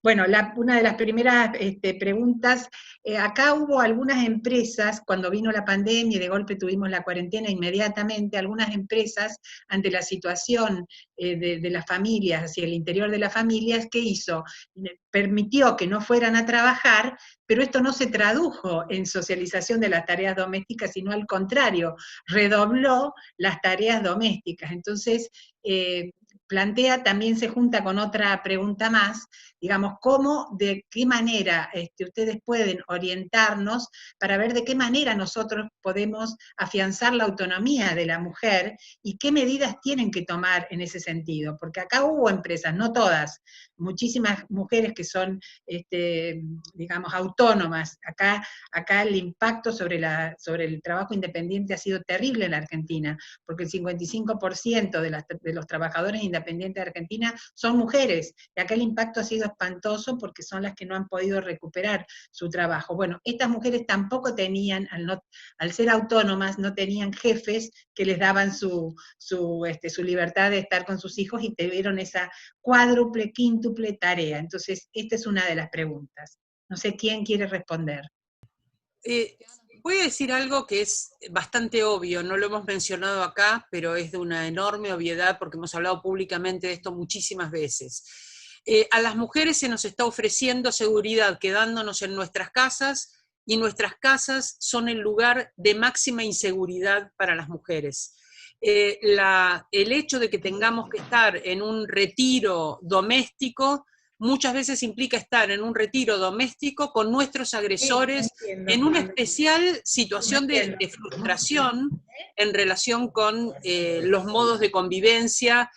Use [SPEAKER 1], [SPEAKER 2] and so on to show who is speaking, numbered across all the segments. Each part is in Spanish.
[SPEAKER 1] Bueno, una de las primeras preguntas, acá hubo algunas empresas, cuando vino la pandemia y de golpe tuvimos la cuarentena inmediatamente, algunas empresas, ante la situación de las familias, hacia el interior de las familias, ¿qué hizo? Permitió que no fueran a trabajar, pero esto no se tradujo en socialización de las tareas domésticas, sino al contrario, redobló las tareas domésticas. Entonces, plantea, también se junta con otra pregunta más, digamos, cómo, de qué manera ustedes pueden orientarnos para ver de qué manera nosotros podemos afianzar la autonomía de la mujer y qué medidas tienen que tomar en ese sentido, porque acá hubo empresas, no todas, muchísimas mujeres que son, digamos, autónomas. Acá el impacto sobre el trabajo independiente ha sido terrible en la Argentina, porque el 55% de los trabajadores independientes de Argentina son mujeres, y acá el impacto ha sido espantoso porque son las que no han podido recuperar su trabajo. Bueno, estas mujeres tampoco tenían, al ser autónomas, no tenían jefes que les daban su libertad de estar con sus hijos y tuvieron esa cuádruple, quíntuple tarea. Entonces, esta es una de las preguntas. No sé quién quiere responder.
[SPEAKER 2] Voy a decir algo que es bastante obvio, no lo hemos mencionado acá, pero es de una enorme obviedad porque hemos hablado públicamente de esto muchísimas veces. A las mujeres se nos está ofreciendo seguridad quedándonos en nuestras casas, y nuestras casas son el lugar de máxima inseguridad para las mujeres. El hecho de que tengamos que estar en un retiro doméstico muchas veces implica estar en un retiro doméstico con nuestros agresores,
[SPEAKER 1] Sí,
[SPEAKER 2] en
[SPEAKER 1] entiendo.
[SPEAKER 2] una especial situación
[SPEAKER 1] Entiendo.
[SPEAKER 2] de frustración en relación con los modos de convivencia,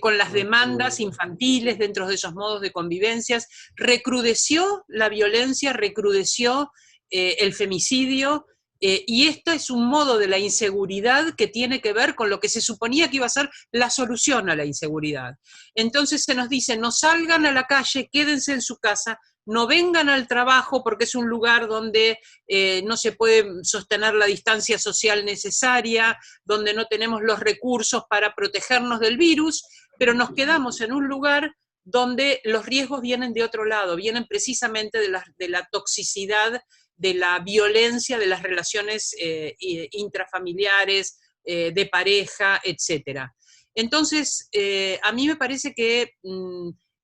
[SPEAKER 2] con las demandas infantiles dentro de esos modos de convivencias. Recrudeció la violencia, recrudeció el femicidio, y esto es un modo de la inseguridad que tiene que ver con lo que se suponía que iba a ser la solución a la inseguridad. Entonces se nos dice, no salgan a la calle, quédense en su casa, no vengan al trabajo porque es un lugar donde no se puede sostener la distancia social necesaria, donde no tenemos los recursos para protegernos del virus, pero nos quedamos en un lugar donde los riesgos vienen de otro lado, vienen precisamente de la toxicidad, de la violencia de las relaciones intrafamiliares, de pareja, etc. Entonces, a mí me parece que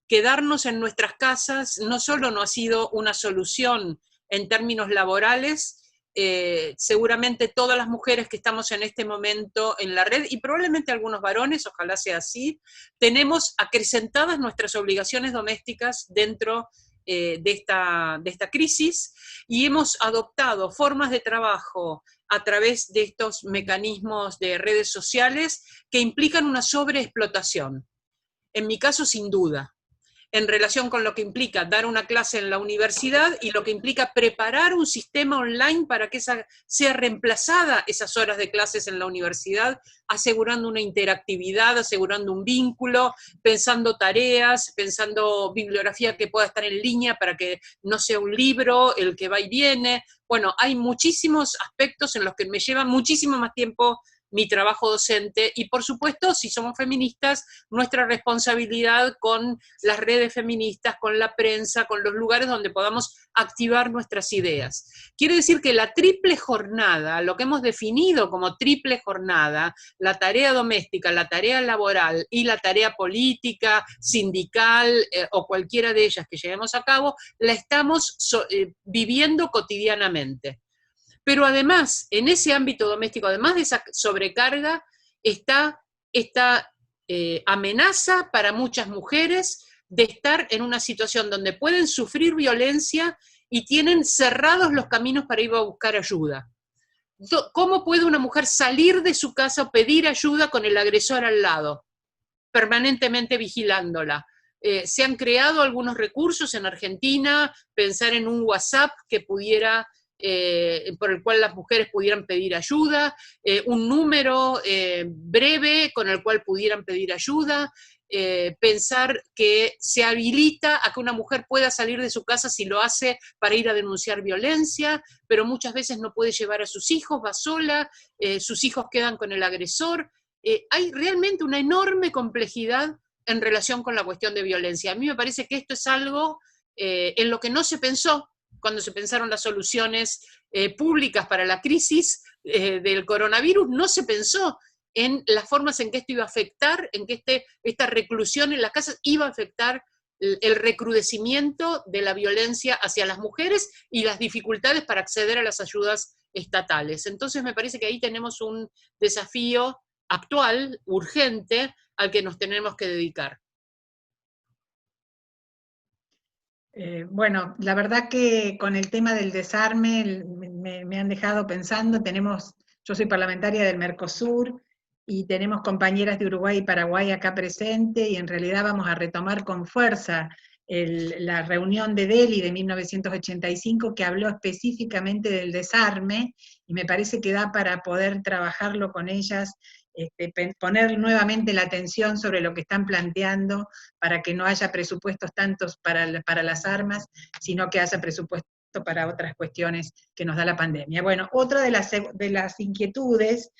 [SPEAKER 2] quedarnos en nuestras casas no solo no ha sido una solución en términos laborales, seguramente todas las mujeres que estamos en este momento en la red, y probablemente algunos varones, ojalá sea así, tenemos acrecentadas nuestras obligaciones domésticas dentro de esta crisis, y hemos adoptado formas de trabajo a través de estos mecanismos de redes sociales que implican una sobreexplotación. En mi caso, sin duda, en relación con lo que implica dar una clase en la universidad y lo que implica preparar un sistema online para que sea reemplazada esas horas de clases en la universidad, asegurando una interactividad, asegurando un vínculo, pensando tareas, pensando bibliografía que pueda estar en línea para que no sea un libro el que va y viene. Bueno, hay muchísimos aspectos en los que me lleva muchísimo más tiempo mi trabajo docente, y por supuesto, si somos feministas, nuestra responsabilidad con las redes feministas, con la prensa, con los lugares donde podamos activar nuestras ideas. Quiere decir que la triple jornada, lo que hemos definido como triple jornada, la tarea doméstica, la tarea laboral y la tarea política, sindical, o cualquiera de ellas que llevemos a cabo, la estamos viviendo cotidianamente. Pero además, en ese ámbito doméstico, además de esa sobrecarga, está esta amenaza para muchas mujeres de estar en una situación donde pueden sufrir violencia y tienen cerrados los caminos para ir a buscar ayuda. ¿Cómo puede una mujer salir de su casa o pedir ayuda con el agresor al lado, permanentemente vigilándola? Se han creado algunos recursos en Argentina, pensar en un WhatsApp que pudiera por el cual las mujeres pudieran pedir ayuda, un número breve con el cual pudieran pedir ayuda, pensar que se habilita a que una mujer pueda salir de su casa si lo hace para ir a denunciar violencia, pero muchas veces no puede llevar a sus hijos, va sola, sus hijos quedan con el agresor. Hay realmente una enorme complejidad en relación con la cuestión de violencia. A mí me parece que esto es algo en lo que no se pensó cuando se pensaron las soluciones públicas para la crisis del coronavirus, no se pensó en las formas en que esto iba a afectar, en que esta reclusión en las casas iba a afectar el recrudecimiento de la violencia hacia las mujeres y las dificultades para acceder a las ayudas estatales. Entonces me parece que ahí tenemos un desafío actual, urgente, al que nos tenemos que dedicar.
[SPEAKER 1] Bueno, la verdad que con el tema del desarme me han dejado pensando, yo soy parlamentaria del Mercosur y tenemos compañeras de Uruguay y Paraguay acá presentes y en realidad vamos a retomar con fuerza la reunión de Delhi de 1985 que habló específicamente del desarme y me parece que da para poder trabajarlo con ellas, poner nuevamente la atención sobre lo que están planteando para que no haya presupuestos tantos para las armas, sino que haya presupuesto para otras cuestiones que nos da la pandemia. Bueno, otra de las inquietudes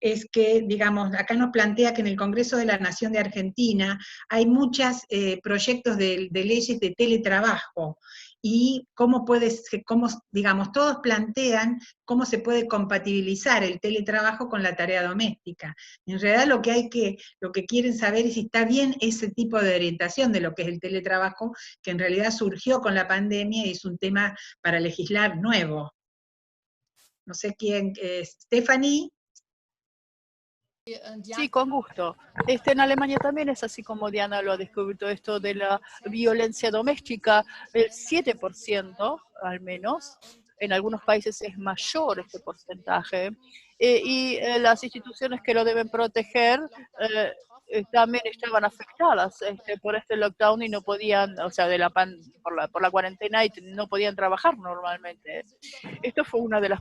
[SPEAKER 1] es que, digamos, acá nos plantea que en el Congreso de la Nación de Argentina hay muchos proyectos de leyes de teletrabajo, y digamos, todos plantean cómo se puede compatibilizar el teletrabajo con la tarea doméstica. En realidad lo que quieren saber es si está bien ese tipo de orientación de lo que es el teletrabajo, que en realidad surgió con la pandemia y es un tema para legislar nuevo. No sé quién, Stephanie.
[SPEAKER 3] Sí, con gusto. En Alemania también es así como Diana lo ha descubierto, esto de la violencia doméstica, el 7% al menos, en algunos países es mayor este porcentaje, las instituciones que lo deben proteger también estaban afectadas por este lockdown y no podían, o sea, por la cuarentena y no podían trabajar normalmente. Esto fue uno de los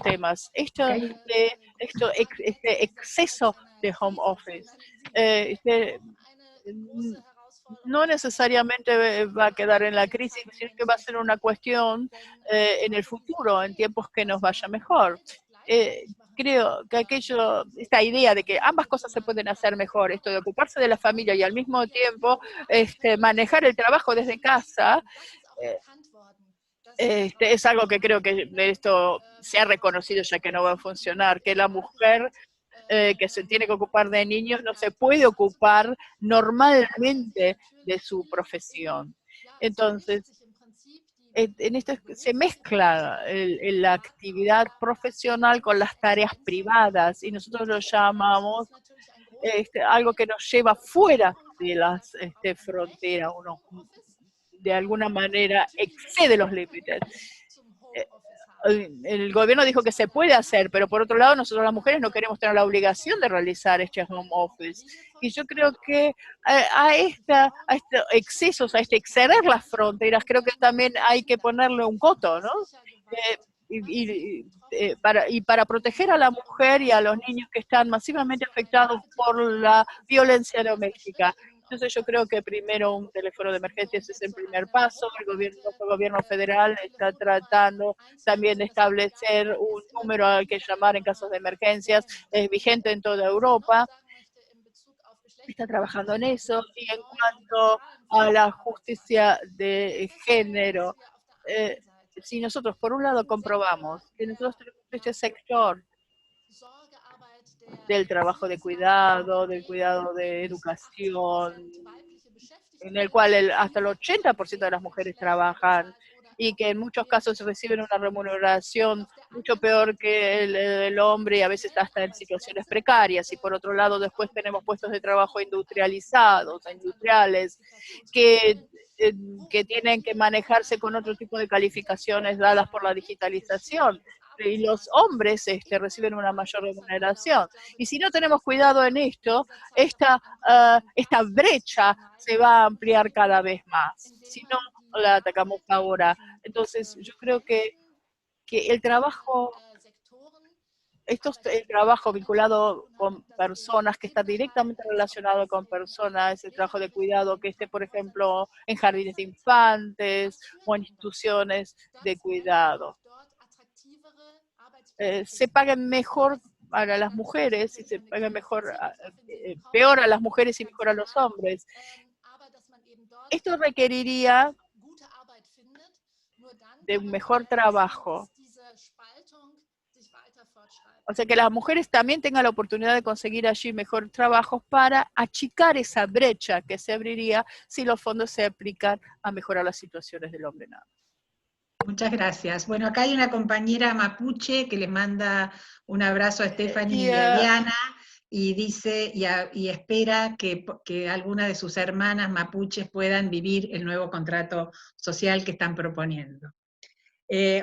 [SPEAKER 3] temas. Este exceso de home office no necesariamente va a quedar en la crisis, sino que va a ser una cuestión en el futuro, en tiempos que nos vaya mejor. Creo que esta idea de que ambas cosas se pueden hacer mejor, esto de ocuparse de la familia y al mismo tiempo manejar el trabajo desde casa, es algo que creo que esto se ha reconocido ya que no va a funcionar, que la mujer que se tiene que ocupar de niños no se puede ocupar normalmente de su profesión. Entonces, en esto se mezcla la actividad profesional con las tareas privadas y nosotros lo llamamos algo que nos lleva fuera de las fronteras, uno de alguna manera excede los límites. El gobierno dijo que se puede hacer, pero por otro lado nosotros las mujeres no queremos tener la obligación de realizar este home office. Y yo creo que a estos excesos, a exceder las fronteras, creo que también hay que ponerle un coto, ¿no? Para proteger a la mujer y a los niños que están masivamente afectados por la violencia doméstica. Entonces yo creo que primero un teléfono de emergencias es el primer paso. El gobierno federal está tratando también de establecer un número al que llamar en casos de emergencias, es vigente en toda Europa. Está trabajando en eso. Y en cuanto a la justicia de género, si nosotros por un lado comprobamos que nosotros tenemos este sector del trabajo de cuidado, del cuidado de educación, en el cual hasta el 80% de las mujeres trabajan y que en muchos casos reciben una remuneración mucho peor que el hombre y a veces hasta en situaciones precarias. Y por otro lado, después tenemos puestos de trabajo industrializados, industriales, que tienen que manejarse con otro tipo de calificaciones dadas por la digitalización. Y los hombres reciben una mayor remuneración. Y si no tenemos cuidado en esto, esta brecha se va a ampliar cada vez más. Si no la atacamos ahora. Entonces, yo creo que el trabajo el trabajo vinculado con personas, que está directamente relacionado con personas, el trabajo de cuidado que esté, por ejemplo, en jardines de infantes o en instituciones de cuidado. Se paguen mejor para las mujeres y se paga mejor, peor a las mujeres y mejor a los hombres. Esto requeriría de un mejor trabajo. O sea, que las mujeres también tengan la oportunidad de conseguir allí mejor trabajos para achicar esa brecha que se abriría si los fondos se aplican a mejorar las situaciones del hombre. Nada.
[SPEAKER 1] Muchas gracias. Bueno, acá hay una compañera mapuche que le manda un abrazo a Stephanie y a Diana, y dice, y espera que alguna de sus hermanas mapuches puedan vivir el nuevo contrato social que están proponiendo.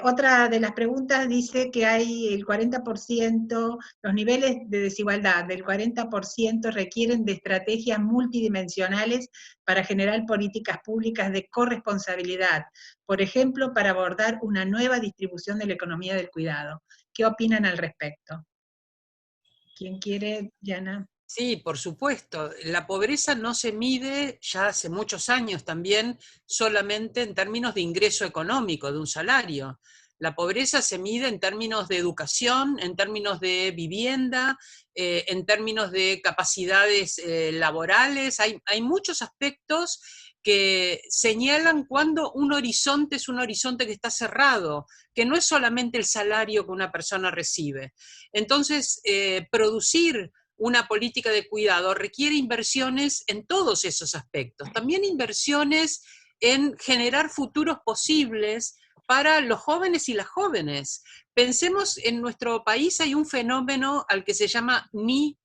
[SPEAKER 1] Otra de las preguntas dice que hay el 40%, los niveles de desigualdad del 40% requieren de estrategias multidimensionales para generar políticas públicas de corresponsabilidad, por ejemplo, para abordar una nueva distribución de la economía del cuidado. ¿Qué opinan al respecto? ¿Quién quiere, Diana?
[SPEAKER 2] Sí, por supuesto. La pobreza no se mide ya hace muchos años también solamente en términos de ingreso económico, de un salario. La pobreza se mide en términos de educación, en términos de vivienda, en términos de capacidades laborales. Hay muchos aspectos que señalan cuando un horizonte es un horizonte que está cerrado, que no es solamente el salario que una persona recibe. Entonces, producir una política de cuidado requiere inversiones en todos esos aspectos. También inversiones en generar futuros posibles para los jóvenes y las jóvenes. Pensemos, en nuestro país hay un fenómeno al que se llama ni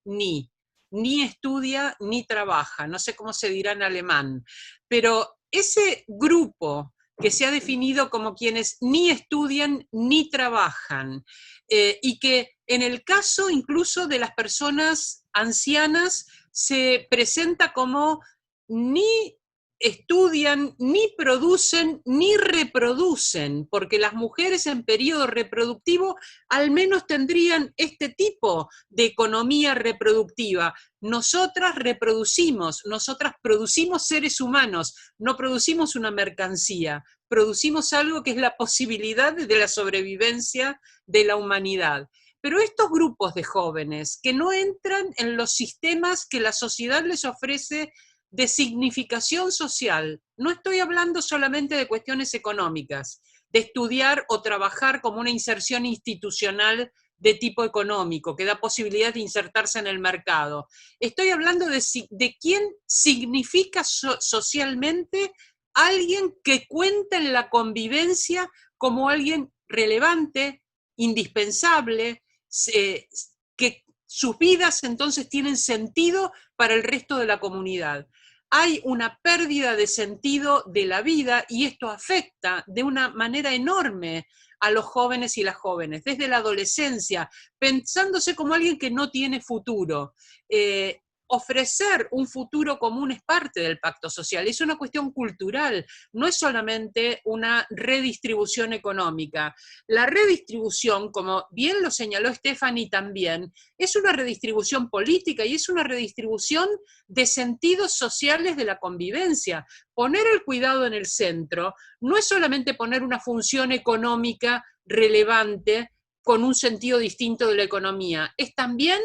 [SPEAKER 2] estudia ni trabaja, no sé cómo se dirá en alemán, pero ese grupo que se ha definido como quienes ni estudian ni trabajan, y que en el caso incluso de las personas ancianas se presenta como ni estudian, ni producen, ni reproducen, porque las mujeres en periodo reproductivo al menos tendrían este tipo de economía reproductiva. Nosotras reproducimos, nosotras producimos seres humanos, no producimos una mercancía, producimos algo que es la posibilidad de la sobrevivencia de la humanidad. Pero estos grupos de jóvenes que no entran en los sistemas que la sociedad les ofrece de significación social, no estoy hablando solamente de cuestiones económicas, de estudiar o trabajar como una inserción institucional de tipo económico, que da posibilidad de insertarse en el mercado. Estoy hablando de quién significa socialmente alguien que cuenta en la convivencia como alguien relevante, indispensable, que sus vidas entonces tienen sentido para el resto de la comunidad. Hay una pérdida de sentido de la vida y esto afecta de una manera enorme a los jóvenes y las jóvenes, desde la adolescencia, pensándose como alguien que no tiene futuro. Ofrecer un futuro común es parte del pacto social, es una cuestión cultural, no es solamente una redistribución económica. La redistribución, como bien lo señaló Stephanie también, es una redistribución política y es una redistribución de sentidos sociales de la convivencia. Poner el cuidado en el centro no es solamente poner una función económica relevante con un sentido distinto de la economía, es también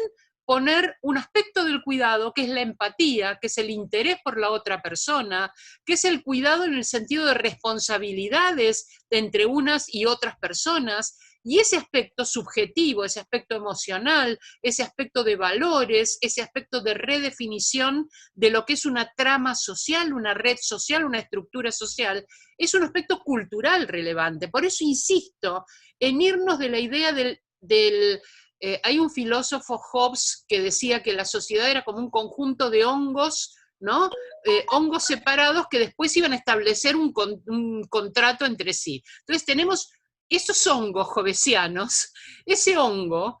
[SPEAKER 2] poner un aspecto del cuidado que es la empatía, que es el interés por la otra persona, que es el cuidado en el sentido de responsabilidades entre unas y otras personas, y ese aspecto subjetivo, ese aspecto emocional, ese aspecto de valores, ese aspecto de redefinición de lo que es una trama social, una red social, una estructura social, es un aspecto cultural relevante. Por eso insisto en irnos de la idea hay un filósofo, Hobbes, que decía que la sociedad era como un conjunto de hongos, ¿no? Hongos separados que después iban a establecer un contrato entre sí. Entonces tenemos esos hongos hobbesianos, ese hongo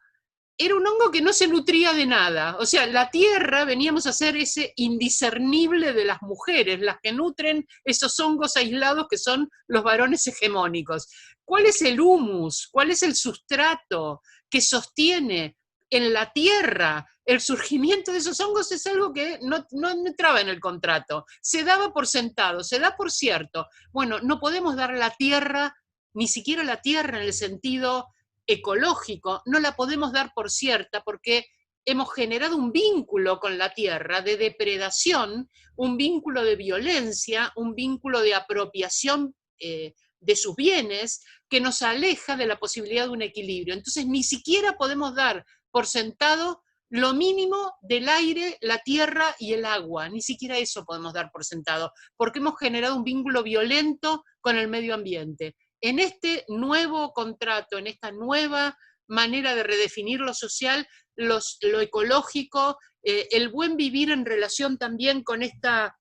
[SPEAKER 2] era un hongo que no se nutría de nada. O sea, la tierra, veníamos a ser ese indiscernible de las mujeres, las que nutren esos hongos aislados que son los varones hegemónicos. ¿Cuál es el humus? ¿Cuál es el sustrato que sostiene en la tierra el surgimiento de esos hongos? Es algo que no entraba en el contrato. Se daba por sentado, se da por cierto. Bueno, no podemos dar la tierra, ni siquiera la tierra en el sentido ecológico, no la podemos dar por cierta porque hemos generado un vínculo con la tierra de depredación, un vínculo de violencia, un vínculo de apropiación de sus bienes, que nos aleja de la posibilidad de un equilibrio. Entonces ni siquiera podemos dar por sentado lo mínimo del aire, la tierra y el agua, ni siquiera eso podemos dar por sentado, porque hemos generado un vínculo violento con el medio ambiente. En este nuevo contrato, en esta nueva manera de redefinir lo social, lo ecológico, el buen vivir en relación también con esta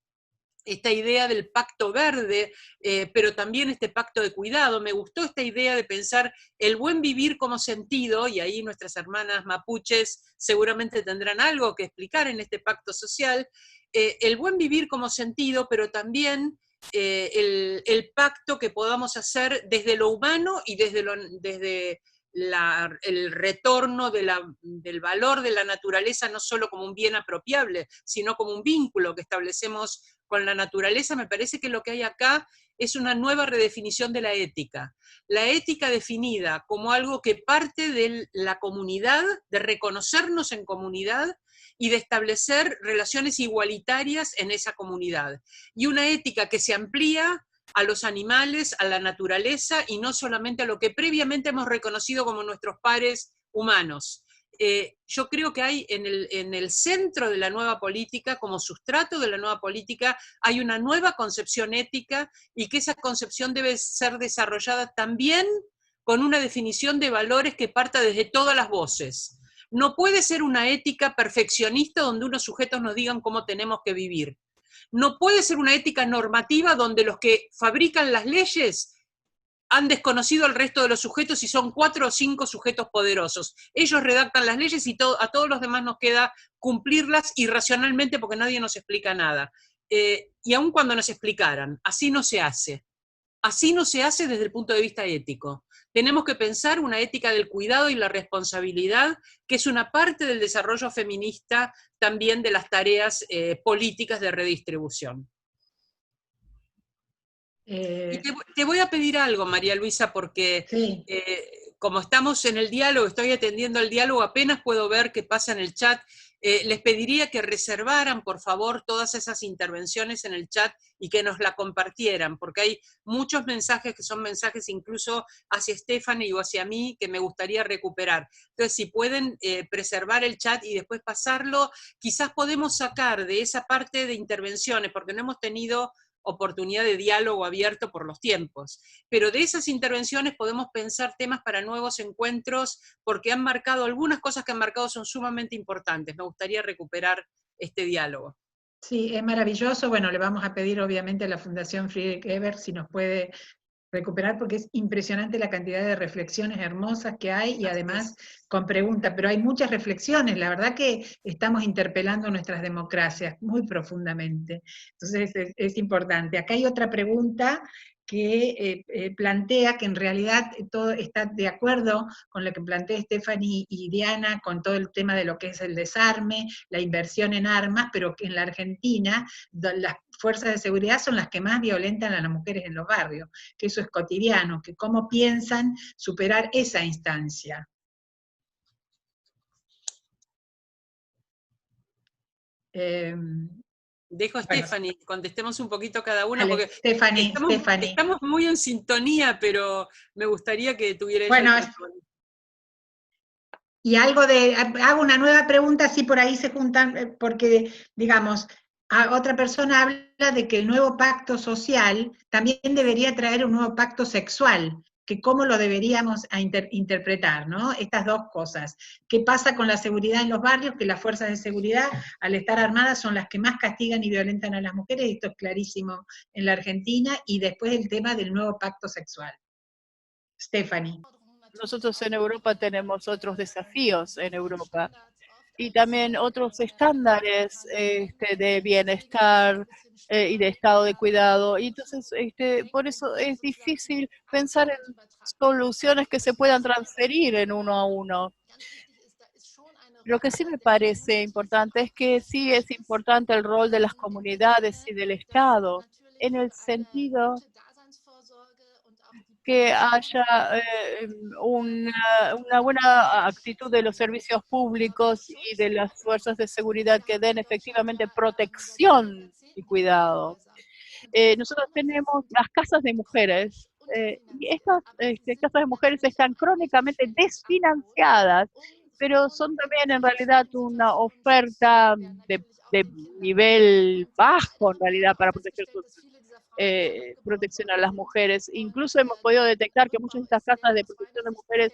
[SPEAKER 2] idea del pacto verde, pero también este pacto de cuidado. Me gustó esta idea de pensar el buen vivir como sentido, y ahí nuestras hermanas mapuches seguramente tendrán algo que explicar en este pacto social, el buen vivir como sentido, pero también el pacto que podamos hacer desde lo humano y desde el retorno del valor de la naturaleza, no solo como un bien apropiable, sino como un vínculo que establecemos con la naturaleza. Me parece que lo que hay acá es una nueva redefinición de la ética. La ética definida como algo que parte de la comunidad, de reconocernos en comunidad y de establecer relaciones igualitarias en esa comunidad. Y una ética que se amplía a los animales, a la naturaleza, y no solamente a lo que previamente hemos reconocido como nuestros pares humanos. Yo creo que hay en el centro de la nueva política, como sustrato de la nueva política, hay una nueva concepción ética, y que esa concepción debe ser desarrollada también con una definición de valores que parta desde todas las voces. No puede ser una ética perfeccionista donde unos sujetos nos digan cómo tenemos que vivir. No puede ser una ética normativa donde los que fabrican las leyes han desconocido al resto de los sujetos y son 4 o 5 sujetos poderosos. Ellos redactan las leyes y a todos los demás nos queda cumplirlas irracionalmente porque nadie nos explica nada. Y aun cuando nos explicaran, así no se hace. Así no se hace desde el punto de vista ético. Tenemos que pensar una ética del cuidado y la responsabilidad, que es una parte del desarrollo feminista también de las tareas políticas de redistribución. Y te voy a pedir algo, María Luisa, porque
[SPEAKER 1] sí.
[SPEAKER 2] Como estamos en el diálogo, estoy atendiendo el diálogo, apenas puedo ver qué pasa en el chat. Les pediría que reservaran, por favor, todas esas intervenciones en el chat y que nos la compartieran, porque hay muchos mensajes que son mensajes incluso hacia Stephanie o hacia mí que me gustaría recuperar. Entonces, si pueden preservar el chat y después pasarlo, quizás podemos sacar de esa parte de intervenciones, porque no hemos tenido oportunidad de diálogo abierto por los tiempos. Pero de esas intervenciones podemos pensar temas para nuevos encuentros, porque algunas cosas que han marcado son sumamente importantes. Me gustaría recuperar este diálogo.
[SPEAKER 1] Sí, es maravilloso. Bueno, le vamos a pedir obviamente a la Fundación Friedrich Ebert si nos puede recuperar, porque es impresionante la cantidad de reflexiones hermosas que hay, y además con preguntas, pero hay muchas reflexiones. La verdad que estamos interpelando nuestras democracias muy profundamente. Entonces es importante. Acá hay otra pregunta que plantea que en realidad todo está de acuerdo con lo que plantea Stephanie y Diana, con todo el tema de lo que es el desarme, la inversión en armas, pero que en la Argentina las fuerzas de seguridad son las que más violentan a las mujeres en los barrios, que eso es cotidiano, que cómo piensan superar esa instancia.
[SPEAKER 2] Dejo a Stephanie, contestemos un poquito cada una,
[SPEAKER 1] dale,
[SPEAKER 2] porque
[SPEAKER 1] Stephanie.
[SPEAKER 2] Estamos muy en sintonía, pero me gustaría que tuviera
[SPEAKER 1] bueno,
[SPEAKER 2] ella el
[SPEAKER 1] y hago una nueva pregunta, si por ahí se juntan, porque, digamos, otra persona habla de que el nuevo pacto social también debería traer un nuevo pacto sexual, que cómo lo deberíamos interpretar, ¿no? Estas dos cosas. ¿Qué pasa con la seguridad en los barrios? Que las fuerzas de seguridad, al estar armadas, son las que más castigan y violentan a las mujeres, esto es clarísimo en la Argentina, y después el tema del nuevo pacto sexual. Stephanie.
[SPEAKER 3] Nosotros en Europa tenemos otros desafíos en Europa y también otros estándares de bienestar y de estado de cuidado. Y entonces, por eso es difícil pensar en soluciones que se puedan transferir en uno a uno. Lo que sí me parece importante es que sí es importante el rol de las comunidades y del Estado, en el sentido que haya una buena actitud de los servicios públicos y de las fuerzas de seguridad que den efectivamente protección y cuidado. Nosotros tenemos las casas de mujeres, y estas casas de mujeres están crónicamente desfinanciadas, pero son también en realidad una oferta de nivel bajo en realidad para protección a las mujeres. Incluso hemos podido detectar que muchas de estas casas de protección de mujeres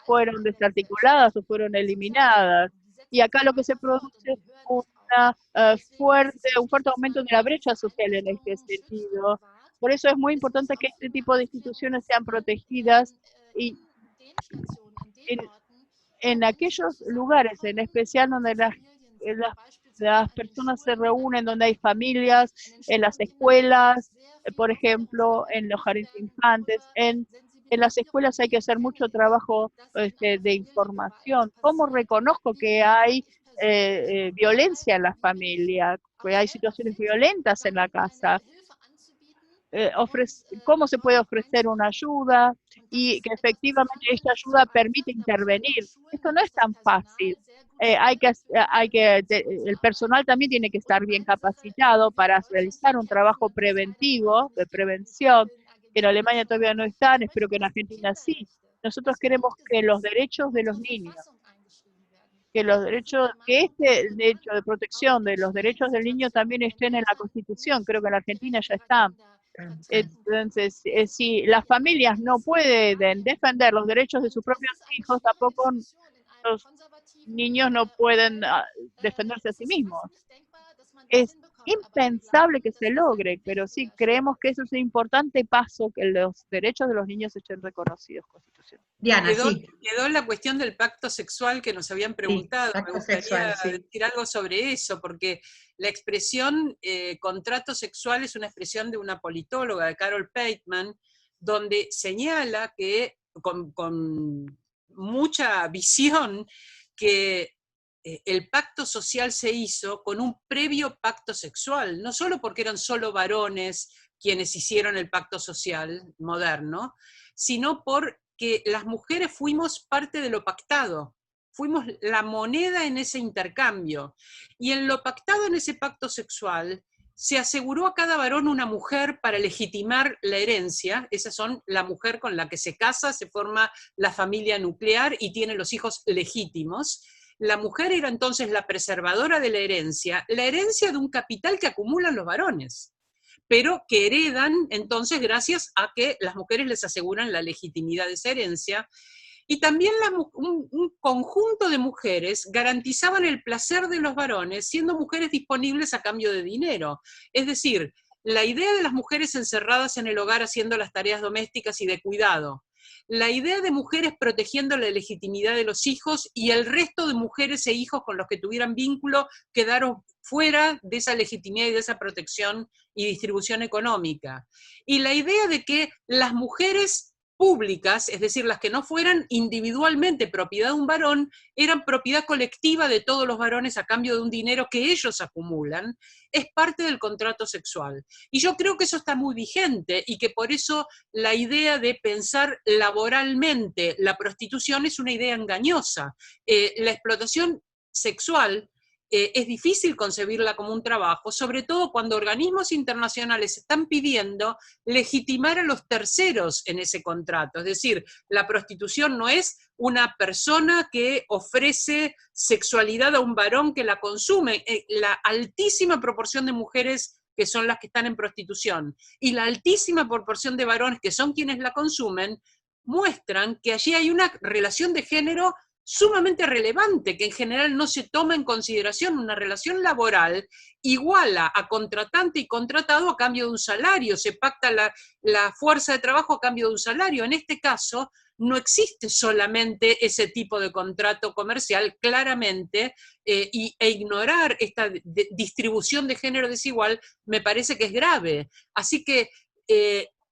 [SPEAKER 3] fueron desarticuladas o fueron eliminadas. Y acá lo que se produce es un fuerte aumento de la brecha social en este sentido. Por eso es muy importante que este tipo de instituciones sean protegidas y en aquellos lugares, en especial donde las personas se reúnen, donde hay familias, en las escuelas, por ejemplo, en los jardines de infantes, en las escuelas hay que hacer mucho trabajo de información. ¿Cómo reconozco que hay violencia en la familia, que hay situaciones violentas en la casa? Cómo se puede ofrecer una ayuda y que efectivamente esta ayuda permite intervenir. Esto no es tan fácil. El personal también tiene que estar bien capacitado para realizar un trabajo preventivo, de prevención, que en Alemania todavía no están, espero que en Argentina sí. Nosotros queremos que los derechos de los niños, que este derecho de protección de los derechos del niño también estén en la Constitución, creo que en la Argentina ya está. Entonces, si las familias no pueden defender los derechos de sus propios hijos, tampoco los niños no pueden defenderse a sí mismos. Es impensable que se logre, pero sí creemos que eso es un importante paso, que los derechos de los niños estén reconocidos constitucionalmente.
[SPEAKER 1] Diana, sí.
[SPEAKER 2] Quedó la cuestión del pacto sexual que nos habían preguntado.
[SPEAKER 1] Sí,
[SPEAKER 2] me gustaría decir algo sobre eso, porque la expresión contrato sexual es una expresión de una politóloga, de Carol Pateman, donde señala que con mucha visión que el pacto social se hizo con un previo pacto sexual, no solo porque eran solo varones quienes hicieron el pacto social moderno, sino porque las mujeres fuimos parte de lo pactado, fuimos la moneda en ese intercambio, y en lo pactado en ese pacto sexual se aseguró a cada varón una mujer para legitimar la herencia. Esas son la mujer con la que se casa, se forma la familia nuclear y tiene los hijos legítimos. La mujer era entonces la preservadora de la herencia de un capital que acumulan los varones, pero que heredan entonces gracias a que las mujeres les aseguran la legitimidad de esa herencia. Y también un conjunto de mujeres garantizaban el placer de los varones, siendo mujeres disponibles a cambio de dinero. Es decir, la idea de las mujeres encerradas en el hogar haciendo las tareas domésticas y de cuidado, la idea de mujeres protegiendo la legitimidad de los hijos y el resto de mujeres e hijos con los que tuvieran vínculo quedaron fuera de esa legitimidad y de esa protección y distribución económica. Y la idea de que las mujeres públicas, es decir, las que no fueran individualmente propiedad de un varón, eran propiedad colectiva de todos los varones a cambio de un dinero que ellos acumulan, es parte del contrato sexual. Y yo creo que eso está muy vigente y que por eso la idea de pensar laboralmente la prostitución es una idea engañosa. La explotación sexual es difícil concebirla como un trabajo, sobre todo cuando organismos internacionales están pidiendo legitimar a los terceros en ese contrato. Es decir, la prostitución no es una persona que ofrece sexualidad a un varón que la consume. La altísima proporción de mujeres que son las que están en prostitución y la altísima proporción de varones que son quienes la consumen, muestran que allí hay una relación de género sumamente relevante, que en general no se toma en consideración. Una relación laboral iguala a contratante y contratado a cambio de un salario, se pacta la fuerza de trabajo a cambio de un salario. En este caso, no existe solamente ese tipo de contrato comercial, claramente, e ignorar esta distribución de género desigual me parece que es grave. Así que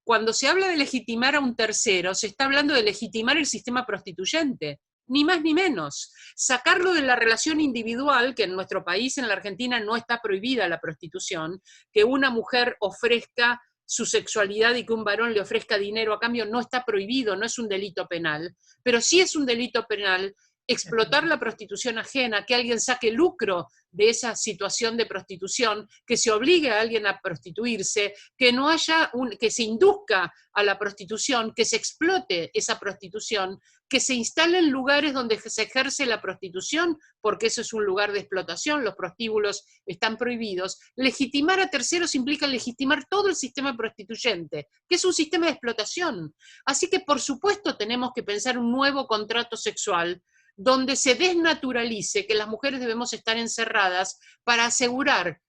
[SPEAKER 2] cuando se habla de legitimar a un tercero, se está hablando de legitimar el sistema prostituyente, ni más ni menos. Sacarlo de la relación individual, que en nuestro país, en la Argentina, no está prohibida la prostitución, que una mujer ofrezca su sexualidad y que un varón le ofrezca dinero a cambio no está prohibido, no es un delito penal, pero sí es un delito penal explotar la prostitución ajena, que alguien saque lucro de esa situación de prostitución, que se obligue a alguien a prostituirse, que no haya que se induzca a la prostitución, que se explote esa prostitución, que se instalen lugares donde se ejerce la prostitución, porque eso es un lugar de explotación, los prostíbulos están prohibidos. Legitimar a terceros implica legitimar todo el sistema prostituyente, que es un sistema de explotación. Así que, por supuesto, tenemos que pensar un nuevo contrato sexual donde se desnaturalice que las mujeres debemos estar encerradas para asegurar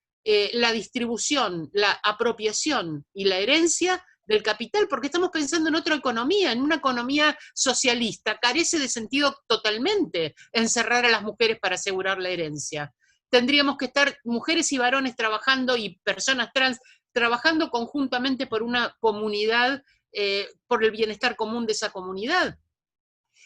[SPEAKER 2] la distribución, la apropiación y la herencia del capital, porque estamos pensando en otra economía, en una economía socialista. Carece de sentido totalmente encerrar a las mujeres para asegurar la herencia. Tendríamos que estar mujeres y varones trabajando, y personas trans, trabajando conjuntamente por una comunidad, por el bienestar común de esa comunidad.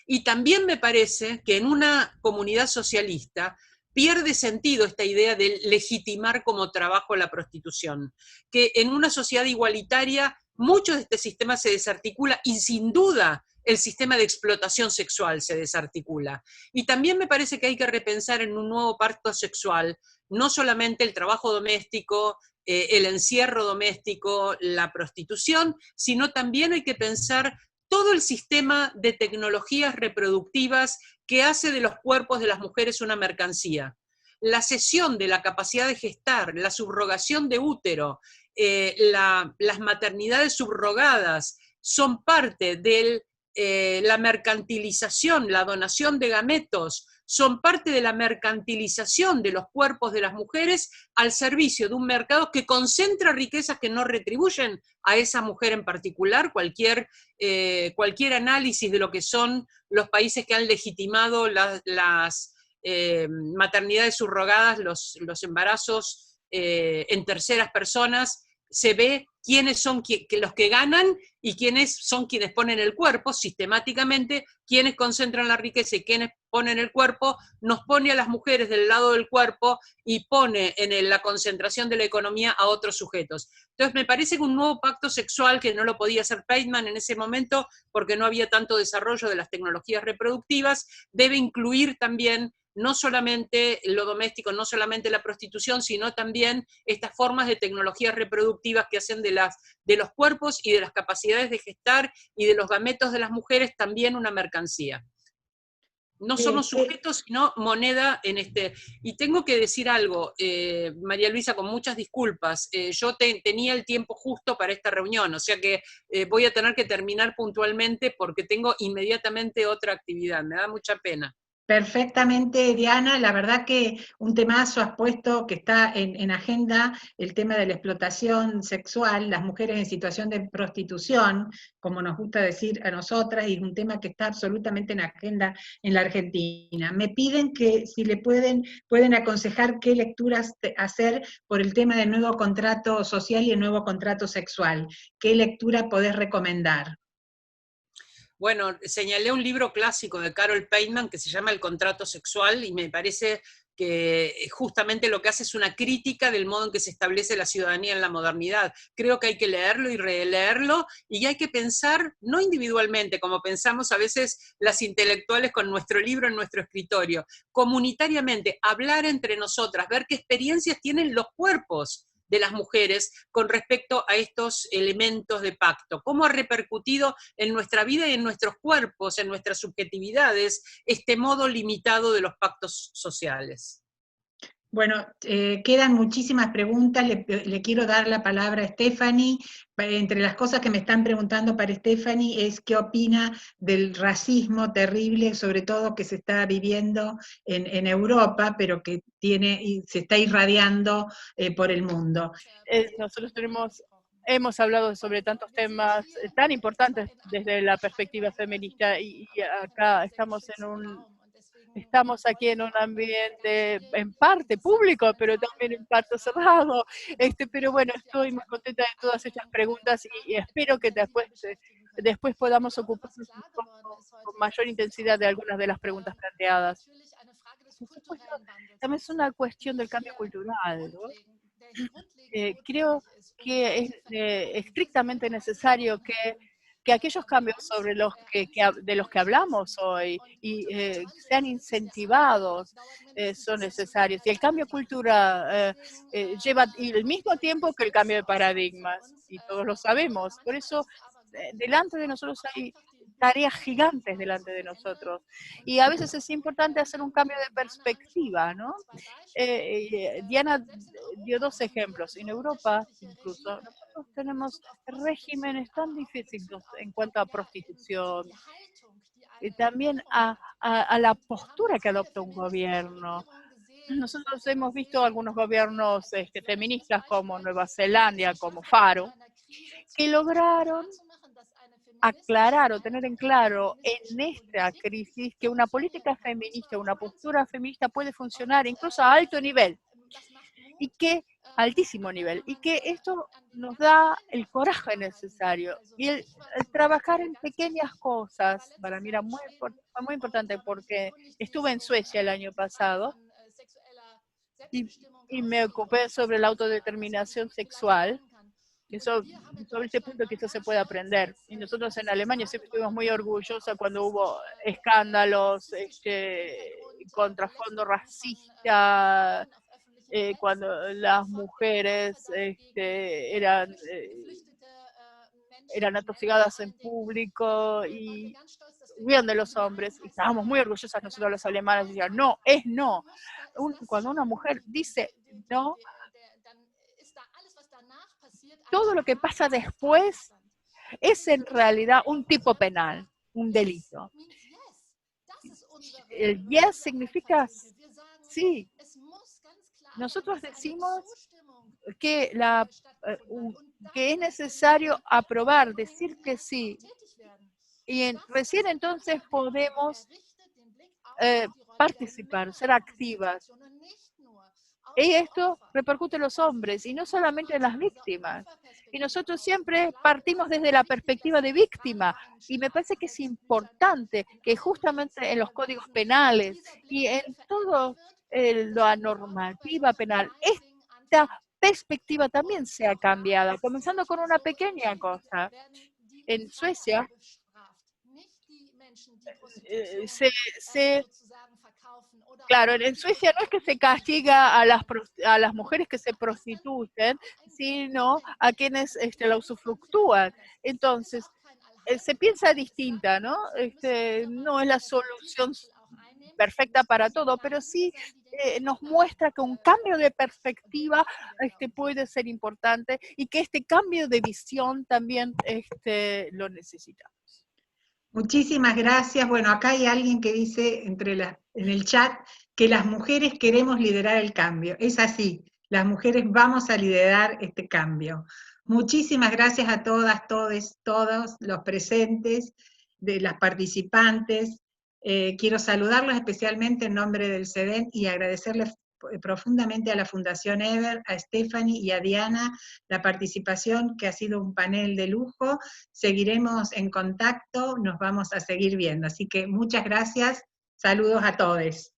[SPEAKER 2] Y también me parece que en una comunidad socialista pierde sentido esta idea de legitimar como trabajo la prostitución, que en una sociedad igualitaria mucho de este sistema se desarticula y sin duda el sistema de explotación sexual se desarticula. Y también me parece que hay que repensar en un nuevo pacto sexual no solamente el trabajo doméstico, el encierro doméstico, la prostitución, sino también hay que pensar todo el sistema de tecnologías reproductivas que hace de los cuerpos de las mujeres una mercancía. La cesión de la capacidad de gestar, la subrogación de útero, las maternidades subrogadas son parte de la mercantilización, la donación de gametos, son parte de la mercantilización de los cuerpos de las mujeres al servicio de un mercado que concentra riquezas que no retribuyen a esa mujer en particular. Cualquier análisis de lo que son los países que han legitimado las maternidades subrogadas, los embarazos en terceras personas, se ve quiénes son los que ganan y quiénes son quienes ponen el cuerpo sistemáticamente, quienes concentran la riqueza y quienes ponen el cuerpo, nos pone a las mujeres del lado del cuerpo y pone en la concentración de la economía a otros sujetos. Entonces me parece que un nuevo pacto sexual, que no lo podía hacer Pateman en ese momento porque no había tanto desarrollo de las tecnologías reproductivas, debe incluir también no solamente lo doméstico, no solamente la prostitución, sino también estas formas de tecnologías reproductivas que hacen de los cuerpos y de las capacidades de gestar y de los gametos de las mujeres también una mercancía. No somos sujetos, sino moneda en este. Y tengo que decir algo, María Luisa, con muchas disculpas. Yo tenía el tiempo justo para esta reunión, o sea que voy a tener que terminar puntualmente porque tengo inmediatamente otra actividad. Me da mucha pena.
[SPEAKER 1] Perfectamente, Diana, la verdad que un temazo has puesto que está en agenda, el tema de la explotación sexual, las mujeres en situación de prostitución, como nos gusta decir a nosotras, y es un tema que está absolutamente en agenda en la Argentina. Me piden que si le pueden aconsejar qué lecturas hacer por el tema del nuevo contrato social y el nuevo contrato sexual. ¿Qué lectura podés recomendar?
[SPEAKER 2] Bueno, señalé un libro clásico de Carol Pateman que se llama El contrato sexual, y me parece que justamente lo que hace es una crítica del modo en que se establece la ciudadanía en la modernidad. Creo que hay que leerlo y releerlo, y hay que pensar, no individualmente, como pensamos a veces las intelectuales con nuestro libro en nuestro escritorio, comunitariamente, hablar entre nosotras, ver qué experiencias tienen los cuerpos de las mujeres con respecto a estos elementos de pacto, cómo ha repercutido en nuestra vida y en nuestros cuerpos, en nuestras subjetividades, este modo limitado de los pactos sociales.
[SPEAKER 1] Bueno, quedan muchísimas preguntas, le quiero dar la palabra a Stephanie. Entre las cosas que me están preguntando para Stephanie es qué opina del racismo terrible, sobre todo que se está viviendo en Europa, pero que se está irradiando por el mundo.
[SPEAKER 3] Nosotros hemos hablado sobre tantos temas tan importantes desde la perspectiva feminista, y acá estamos aquí en un ambiente en parte público, pero también en parte cerrado. Pero bueno, estoy muy contenta de todas estas preguntas y espero que después podamos ocuparnos con mayor intensidad de algunas de las preguntas planteadas. Por supuesto, también es una cuestión del cambio cultural, ¿no? Creo que es estrictamente necesario que aquellos cambios sobre de los que hablamos hoy y sean incentivados son necesarios. Y el cambio de cultura lleva el mismo tiempo que el cambio de paradigmas, y todos lo sabemos. Por eso, delante de nosotros hay tareas gigantes delante de nosotros. Y a veces es importante hacer un cambio de perspectiva, ¿no? Diana dio 2 ejemplos. En Europa, incluso, nosotros tenemos regímenes tan difíciles en cuanto a prostitución y también a la postura que adopta un gobierno. Nosotros hemos visto algunos gobiernos feministas como Nueva Zelanda, como Faro, que lograron aclarar o tener en claro en esta crisis que una política feminista, una postura feminista puede funcionar incluso a alto nivel, y que altísimo nivel, y que esto nos da el coraje necesario. Y el trabajar en pequeñas cosas, para mí era muy importante, porque estuve en Suecia el año pasado y me ocupé sobre la autodeterminación sexual. Sobre este punto que esto se puede aprender. Y nosotros en Alemania siempre estuvimos muy orgullosos cuando hubo escándalos contra fondo racista, cuando las mujeres eran atosigadas en público y huían de los hombres. Y estábamos muy orgullosas nosotros los alemanes, decían, no, es no. Cuando una mujer dice no, todo lo que pasa después es en realidad un tipo penal, un delito. El yes significa sí. Nosotros decimos que, que es necesario aprobar, decir que sí. Y recién entonces podemos participar, ser activas. Y esto repercute en los hombres, y no solamente en las víctimas. Y nosotros siempre partimos desde la perspectiva de víctima. Y me parece que es importante que justamente en los códigos penales y en toda la normativa penal, esta perspectiva también sea cambiada, comenzando con una pequeña cosa. En Suecia claro, en Suecia no es que se castiga a las mujeres que se prostituyen, sino a quienes la usufructúan. Entonces, se piensa distinta, ¿no? No es la solución perfecta para todo, pero sí nos muestra que un cambio de perspectiva puede ser importante, y que este cambio de visión también lo necesita.
[SPEAKER 1] Muchísimas gracias. Bueno, acá hay alguien que dice en el chat que las mujeres queremos liderar el cambio. Es así, las mujeres vamos a liderar este cambio. Muchísimas gracias a todas, todos los presentes, de las participantes. Quiero saludarlos especialmente en nombre del CEDEN y agradecerles profundamente a la Fundación Ever, a Stephanie y a Diana la participación, que ha sido un panel de lujo. Seguiremos en contacto, nos vamos a seguir viendo. Así que muchas gracias, saludos a todos.